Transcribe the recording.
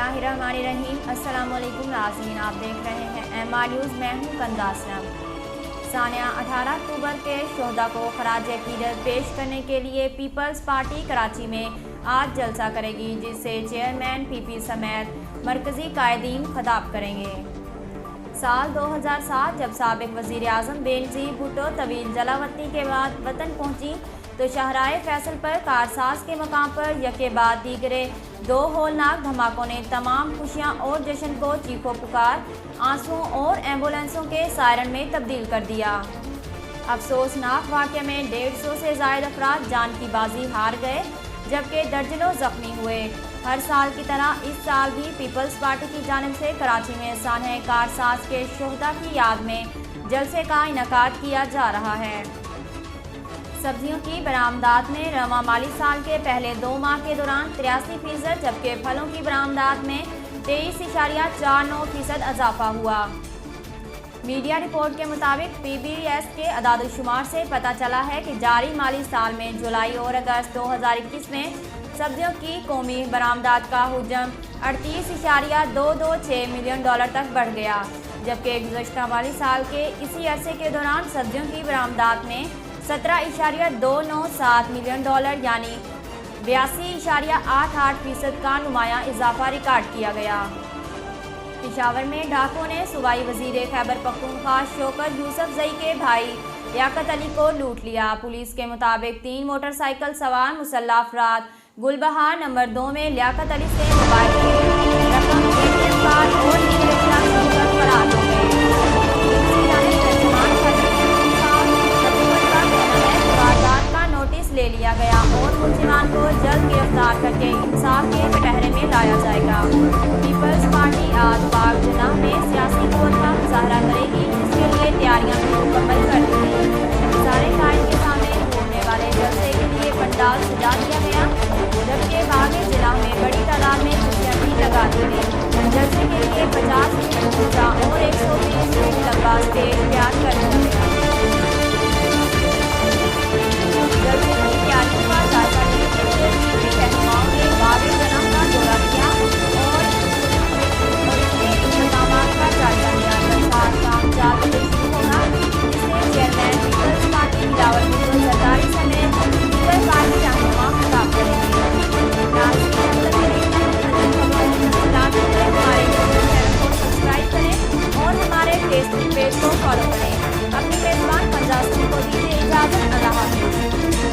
बिस्मिल्लाहिर्रहमानिर्रहीम। अस्सलाम वालेकुम नाज़रीन, आप देख रहे हैं MR न्यूज़। मैं हूँ कंदासनम। सानिया 18 अक्टूबर के शोहदा को खराज अकीदत पेश करने के लिए पीपल्स पार्टी कराची में आज जलसा करेगी, जिससे चेयरमैन PP समेत मरकज़ी कायदीन खिताब करेंगे। साल 2007 जब साबिक वज़ीर आज़म बेनज़ीर भुट्टो तवील जलावतनी के बाद वतन पहुंची तो शाहराए फैसल पर कारसाज के मकाम पर यके बाद दीगरे दो होलनाक धमाकों ने तमाम खुशियां और जश्न को चीखों पुकार, आंसुओं और एम्बुलेंसों के सायरन में तब्दील कर दिया। अफसोसनाक वाक़े में 150 से ज़ायद अफराद जान की बाजी हार गए, जबकि दर्जनों ज़ख्मी हुए। हर साल की तरह इस साल भी पीपल्स पार्टी की जानिब से कराची में सानह कारसाज के शोहदा की याद में जलसे का इनेकाद किया जा रहा है। सब्जियों की बरामदात में रवां माली साल के पहले 2 माह के दौरान 83%, जबकि फलों की बरामदात में 23.49% इजाफा हुआ। मीडिया रिपोर्ट के मुताबिक PBS के अदाद-ओ-शुमार से पता चला है कि जारी माली साल में जुलाई और अगस्त 2021 में सब्जियों की कौमी बरामदात का हुजम 38.226 मिलियन डॉलर तक बढ़ गया, जबकि गुज़श्ता माली साल के इसी अरसे के दौरान सब्जियों की बरामदात में 17.297 मिलियन डॉलर यानी 82.88% का नुमायां इजाफा रिकॉर्ड किया गया। पेशावर में डाकुओं ने सूबाई वजीर खैबर पख्तूनख्वा शौकत यूसुफजई के भाई लियाकत अली को लूट लिया। पुलिस के मुताबिक 3 मोटरसाइकिल सवार मुसल्लह अफराद गुलबहार नंबर 2 में लियाकत अली से मोबाइल रकम, ATM कार्ड और दीगर अशिया छीनकर फरार हो गए। नोटिस ले लिया गया और मुलजिमान को जल्द गिरफ्तार करके इंसाफ के कटहरे में लाया जाएगा। पीपल्स पार्टी आज बाग जिला में सियासी कुव्वत का मुजाहरा करेगी, जिसके लिए तैयारियां भी मुकम्मल कर दी गई। सारे कायद के सामने होने वाले जलसे के लिए पंडाल सजा दिया गया, जबकि बाग जिला में बड़ी तादाद में कुर्सियां भी लगा दी गई। जलसे के लिए 50 फीट ऊंचा और 120 फीट लंबा स्टेज तैयार कर दिया गया।